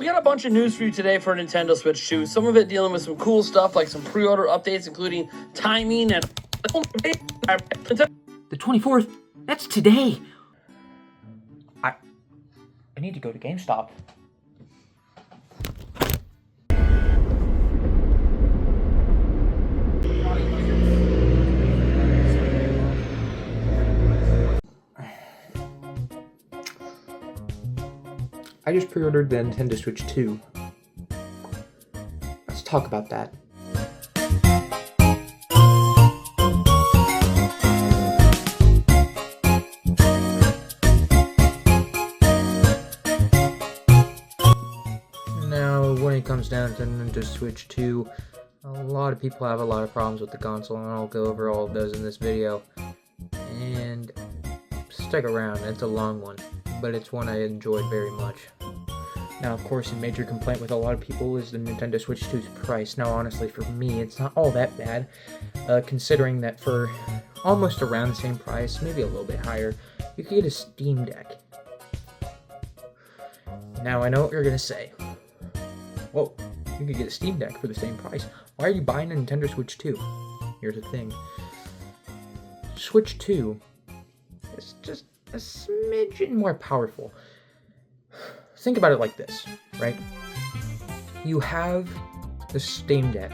We got a bunch of news for you today for Nintendo Switch 2. Some of it dealing with some cool stuff like some pre-order updates, including timing and... The 24th? That's today! I need to go to GameStop. I just pre-ordered the Nintendo Switch 2. Let's talk about that. Now, when it comes down to Nintendo Switch 2, a lot of people have a lot of problems with the console, and I'll go over all of those in this video. And stick around, it's a long one, but it's one I enjoyed very much. Now, of course, a major complaint with a lot of people is the Nintendo Switch 2's price. Now, honestly, for me, it's not all that bad, considering that for almost around the same price, maybe a little bit higher, you could get a Steam Deck. Now, I know what you're gonna say. Whoa, you could get a Steam Deck for the same price. Why are you buying a Nintendo Switch 2? Here's the thing. Switch 2 is just a smidgen more powerful. Think about it like this, right? You have the Steam Deck.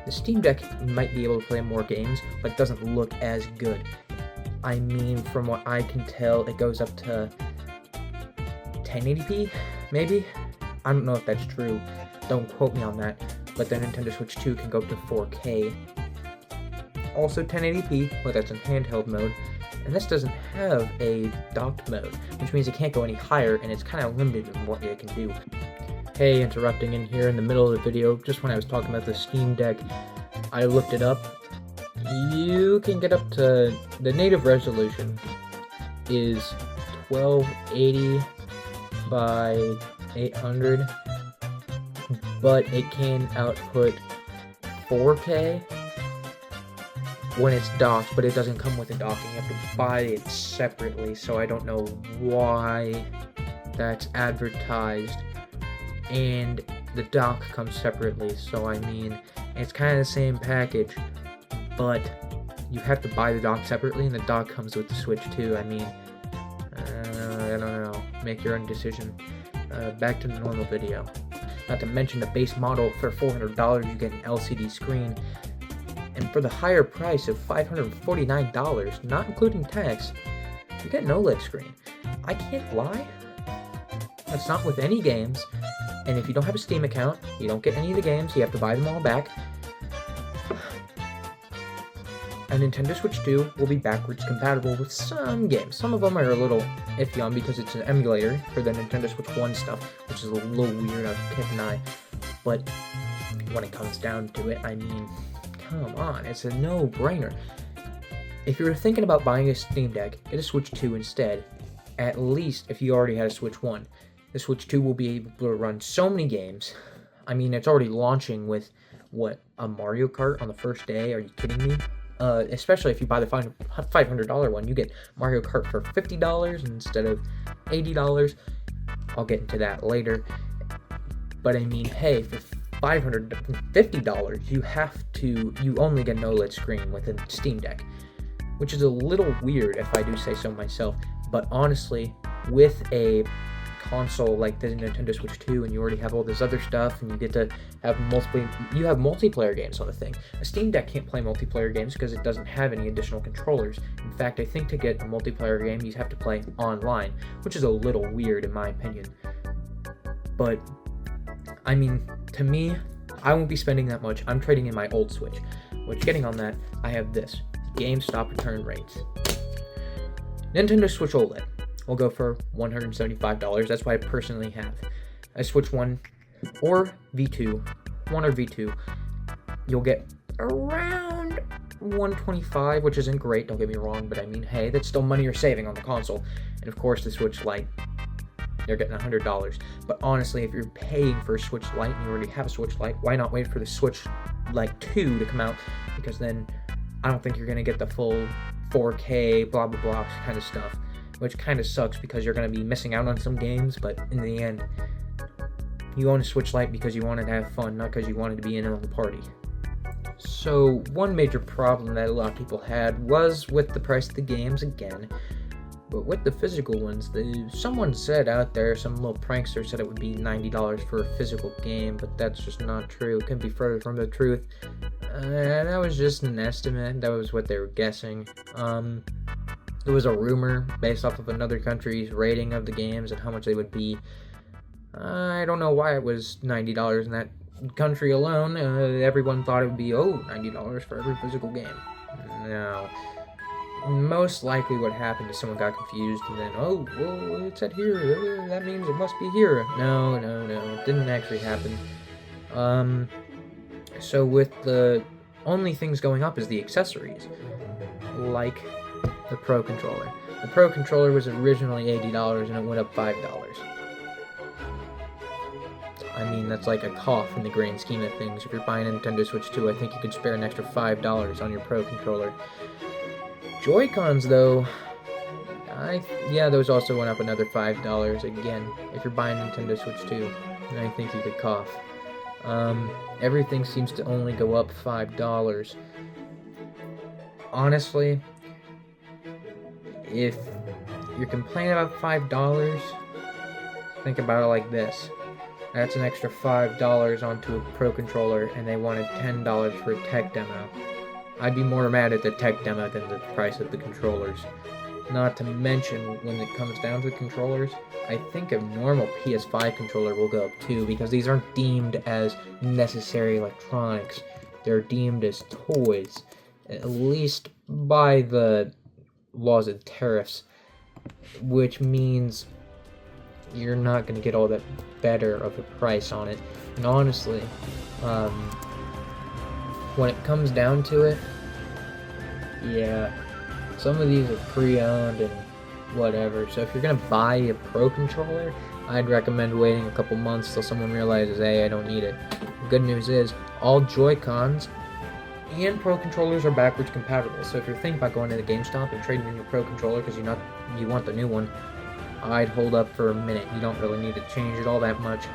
The Steam Deck might be able to play more games, but it doesn't look as good. I mean, from what I can tell, it goes up to 1080p, maybe? I don't know if that's true. Don't quote me on that. But the Nintendo Switch 2 can go up to 4K. Also 1080p, but that's in handheld mode. And this doesn't have a docked mode, which means it can't go any higher, and it's kind of limited in what it can do. Hey, interrupting in here in the middle of the video, just when I was talking about the Steam Deck, I looked it up. You can get up to, the native resolution is 1280 by 800, but it can output 4K when it's docked, but it doesn't come with a docking. You have to buy it separately, so I don't know why that's advertised. And the dock comes separately, so I mean, it's kind of the same package, but you have to buy the dock separately, and the dock comes with the Switch 2. I mean, I don't know. Make your own decision. Back to the normal video. Not to mention the base model for $400, you get an LCD screen. And for the higher price of $549, not including tax, you get an OLED screen. I can't lie. That's not with any games. And if you don't have a Steam account, you don't get any of the games. You have to buy them all back. A Nintendo Switch 2 will be backwards compatible with some games. Some of them are a little iffy on because it's an emulator for the Nintendo Switch 1 stuff, which is a little weird, I can't deny. But when it comes down to it, I mean, come on, it's a no-brainer. If you're thinking about buying a Steam Deck, get a Switch 2 instead, at least if you already had a Switch 1. The Switch 2 will be able to run so many games. I mean, it's already launching with, what, a Mario Kart on the first day? Are you kidding me? Especially if you buy the $500 one, you get Mario Kart for $50 instead of $80. I'll get into that later. But I mean, hey, for $550, you only get an OLED screen with a Steam Deck, which is a little weird if I do say so myself. But honestly, with a console like the Nintendo Switch 2, and you already have all this other stuff, and you get to have multiplayer games on the thing. A Steam Deck can't play multiplayer games because it doesn't have any additional controllers. In fact, I think to get a multiplayer game, you have to play online, which is a little weird in my opinion. But I mean, to me, I won't be spending that much. I'm trading in my old Switch. Which, getting on that, I have this. GameStop return rates. Nintendo Switch OLED will go for $175. That's what I personally have. A Switch 1 or V2, 1 or V2, you'll get around $125, which isn't great, don't get me wrong, but I mean, hey, that's still money you're saving on the console. And of course, the Switch Lite, they're getting $100. But honestly, if you're paying for a Switch Lite and you already have a Switch Lite, why not wait for the Switch Lite 2 to come out? Because then I don't think you're going to get the full 4K, blah, blah, blah kind of stuff, which kind of sucks because you're going to be missing out on some games, but in the end, You own a Switch Lite because you wanted to have fun, not because you wanted to be in on the party. So, one major problem that a lot of people had was with the price of the games again. But with the physical ones, someone said out there, some little prankster said it would be $90 for a physical game, but that's just not true. It couldn't be further from the truth. That was just an estimate. That was what they were guessing. It was a rumor based off of another country's rating of the games and how much they would be. I don't know why it was $90 in that country alone. Everyone thought it would be, $90 for every physical game. No. Most likely what happened is someone got confused and then, it said here, that means it must be here. No, it didn't actually happen. So with the only things going up is the accessories, like the Pro Controller. The Pro Controller was originally $80 and it went up $5. I mean, that's like a cough in the grand scheme of things. If you're buying a Nintendo Switch 2, I think you could spare an extra $5 on your Pro Controller. Joy-Cons, though, those also went up another $5. Again, if you're buying Nintendo Switch 2, I think you could cough. Everything seems to only go up $5. Honestly, if you're complaining about $5, think about it like this. That's an extra $5 onto a Pro Controller, and they wanted $10 for a tech demo. I'd be more mad at the tech demo than the price of the controllers. Not to mention, when it comes down to the controllers, I think a normal PS5 controller will go up too, because these aren't deemed as necessary electronics. They're deemed as toys, at least by the laws of tariffs, which means you're not going to get all that better of a price on it. And honestly, when it comes down to it, some of these are pre-owned and whatever. So if you're gonna buy a Pro Controller, I'd recommend waiting a couple months till someone realizes, hey, I don't need it. The good news is, all Joy-Cons and Pro Controllers are backwards compatible. So if you're thinking about going to the GameStop and trading in your Pro Controller because you want the new one, I'd hold up for a minute. You don't really need to change it all that much.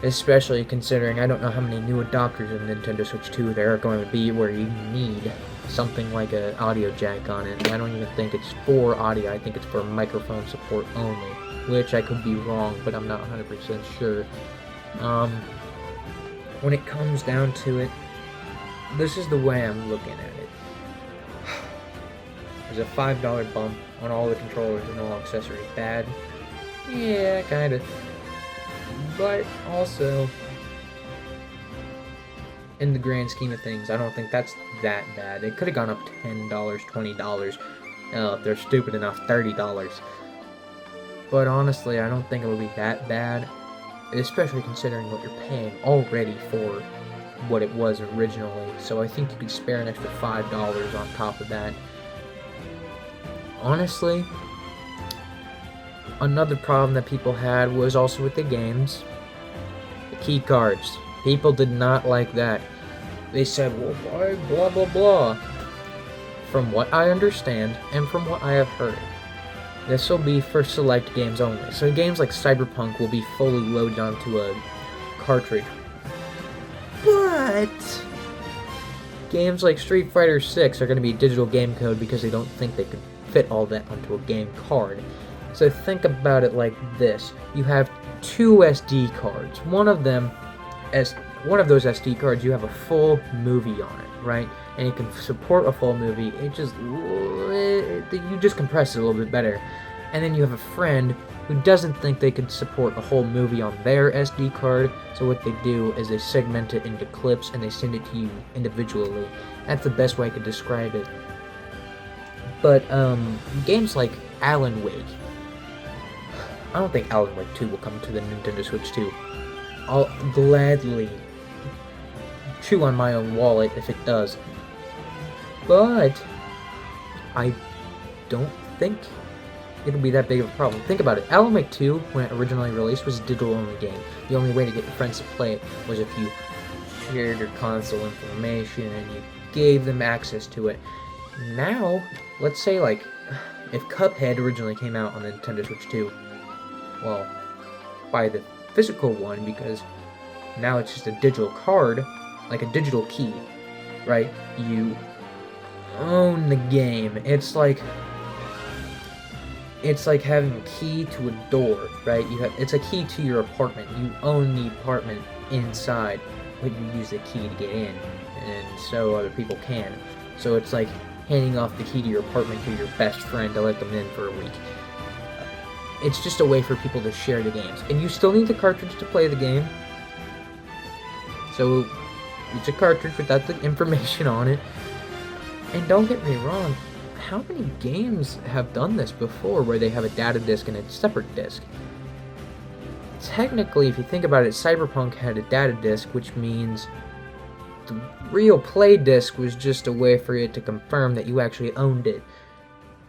Especially considering I don't know how many new adapters in Nintendo Switch 2 there are going to be where you need something like an audio jack on it. I don't even think it's for audio. I think it's for microphone support only, which I could be wrong, but I'm not 100% sure. When it comes down to it, this is the way I'm looking at it. There's a $5 bump on all the controllers and all accessories. Bad? Yeah, kinda. But also, in the grand scheme of things, I don't think that's that bad. It could have gone up $10, $20. If they're stupid enough, $30. But honestly, I don't think it would be that bad, especially considering what you're paying already for what it was originally. So I think you could spare an extra $5 on top of that. Honestly, another problem that people had was also with the games. The key cards. People did not like that. They said, well, why, blah, blah, blah. From what I understand, and from what I have heard, this will be for select games only. So games like Cyberpunk will be fully loaded onto a cartridge. But games like Street Fighter 6 are going to be digital game code because they don't think they could fit all that onto a game card. So think about it like this. You have two SD cards. One of those SD cards, you have a full movie on it, right? And it can support a full movie. You just compress it a little bit better. And then you have a friend who doesn't think they could support a whole movie on their SD card. So what they do is they segment it into clips and they send it to you individually. That's the best way I could describe it. But games like Alan Wake, I don't think Alan Wake 2 will come to the Nintendo Switch 2. I'll gladly chew on my own wallet if it does. But I don't think it'll be that big of a problem. Think about it. Alan Wake 2, when it originally released, was a digital-only game. The only way to get your friends to play it was if you shared your console information and you gave them access to it. Now, let's say, like, if Cuphead originally came out on the Nintendo Switch 2, well, by the physical one because now it's just a digital card, like a digital key, right? You own the game. It's like having a key to a door, right? It's a key to your apartment. You own the apartment inside, but you use the key to get in, and so other people can. So it's like handing off the key to your apartment to your best friend to let them in for a week. It's just a way for people to share the games. And you still need the cartridge to play the game. So it's a cartridge without the information on it. And don't get me wrong, how many games have done this before where they have a data disc and a separate disc? Technically, if you think about it, Cyberpunk had a data disc, which means the real play disc was just a way for it to confirm that you actually owned it.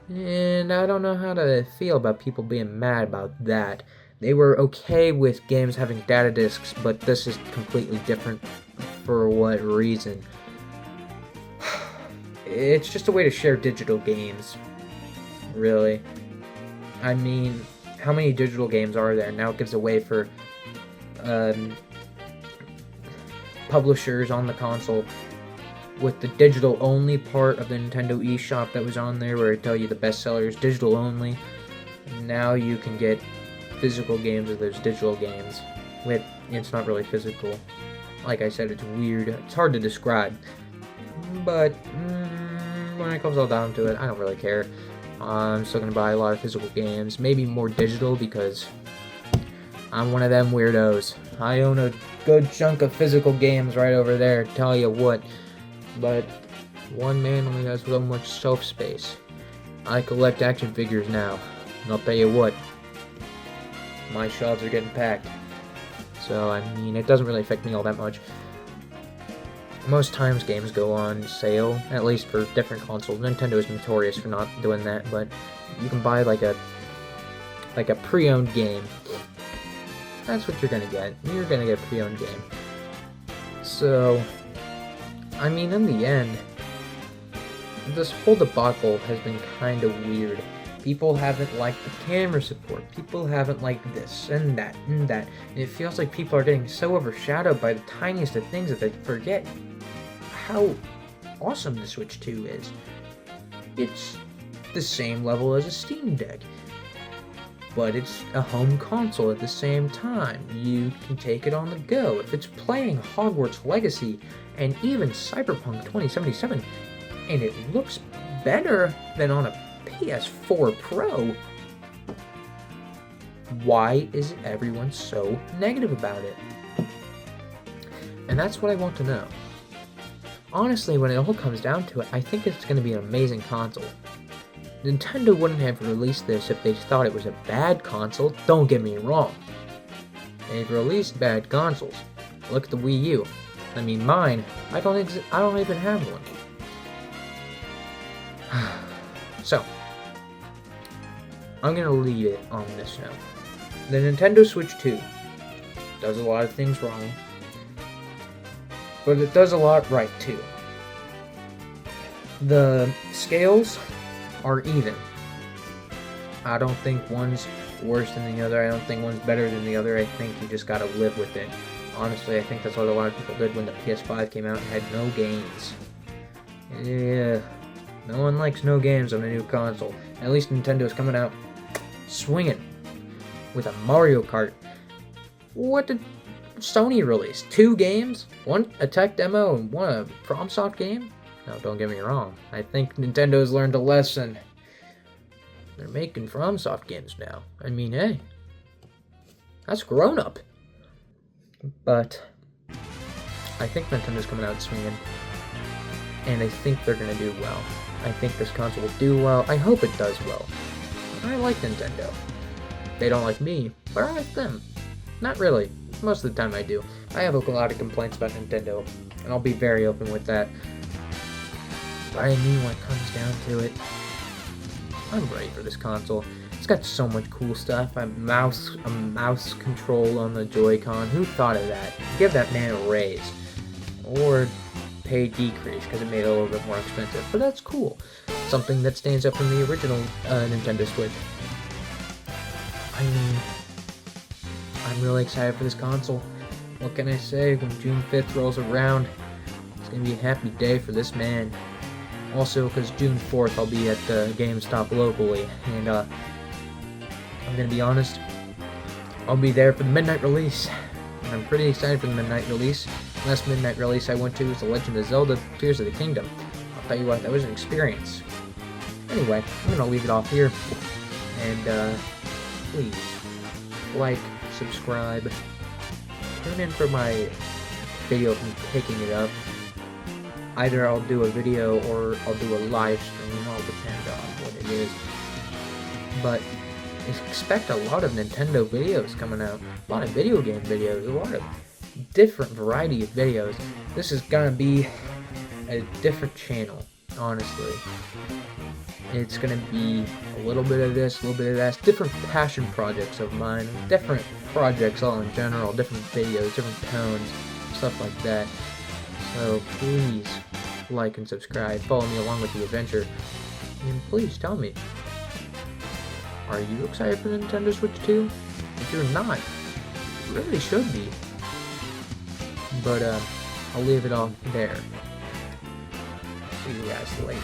And I don't know how to feel about people being mad about that. They were okay with games having data discs, but this is completely different. For what reason? It's just a way to share digital games, really. I mean, how many digital games are there? Now it gives a way for publishers on the console with the digital only part of the Nintendo eShop that was on there where it tell you the best sellers digital only. Now you can get physical games of those digital games. It's not really physical. Like I said, it's weird. It's hard to describe. But when it comes all down to it, I don't really care. I'm still going to buy a lot of physical games. Maybe more digital because I'm one of them weirdos. I own a good chunk of physical games right over there, tell you what. But one man only has so much shelf space. I collect action figures now, and I'll tell you what, my shelves are getting packed. So, I mean, it doesn't really affect me all that much. Most times games go on sale, at least for different consoles. Nintendo is notorious for not doing that, but you can buy like a pre-owned game. That's what you're gonna get. You're gonna get a pre-owned game. So, I mean, in the end, this whole debacle has been kind of weird. People haven't liked the camera support. People haven't liked this and that and that. And it feels like people are getting so overshadowed by the tiniest of things that they forget how awesome the Switch 2 is. It's the same level as a Steam Deck, but it's a home console at the same time. You can take it on the go. If it's playing Hogwarts Legacy and even Cyberpunk 2077, and it looks better than on a PS4 Pro, why is everyone so negative about it? And that's what I want to know. Honestly, when it all comes down to it, I think it's going to be an amazing console. Nintendo wouldn't have released this if they thought it was a bad console. Don't get me wrong. They've released bad consoles. Look at the Wii U. I mean, mine. I don't even have one. So, I'm gonna leave it on this note. The Nintendo Switch 2 does a lot of things wrong, but it does a lot right too. The scales are even. I don't think one's worse than the other. I don't think one's better than the other. I think you just gotta live with it. Honestly, I think that's what a lot of people did when the PS5 came out and had no games. Yeah, no one likes no games on a new console. At least Nintendo's coming out swinging with a Mario Kart. What did Sony release? 2 games? One a tech demo and one a FromSoft game? No, don't get me wrong. I think Nintendo's learned a lesson. They're making FromSoft games now. I mean, hey, that's grown up. But I think Nintendo's coming out swinging, and I think they're going to do well. I think this console will do well. I hope it does well. I like Nintendo. They don't like me, but I like them. Not really. Most of the time I do. I have a lot of complaints about Nintendo, and I'll be very open with that. But I mean, when it comes down to it, I'm ready for this console. It's got so much cool stuff. A mouse control on the Joy-Con. Who thought of that? Give that man a raise. Or pay decrease, because it made it a little bit more expensive. But that's cool. Something that stands up from the original Nintendo Switch. I mean, I'm really excited for this console. What can I say? When June 5th rolls around, it's going to be a happy day for this man. Also, because June 4th I'll be at GameStop locally, and I'm going to be honest, I'll be there for the midnight release. And I'm pretty excited for the midnight release. Last midnight release I went to was The Legend of Zelda Tears of the Kingdom. I'll tell you what, that was an experience. Anyway, I'm going to leave it off here. And please, like, subscribe, tune in for my video of me picking it up. Either I'll do a video or I'll do a live stream, all depend on what it is. But expect a lot of Nintendo videos coming out, a lot of video game videos, a lot of different variety of videos. This is gonna be a different channel, honestly. It's gonna be a little bit of this, a little bit of that, different passion projects of mine, different projects all in general, different videos, different tones, stuff like that. So please like and subscribe, follow me along with the adventure, and please tell me, are you excited for the Nintendo Switch 2? If you're not, you really should be. But I'll leave it off there. See you guys later.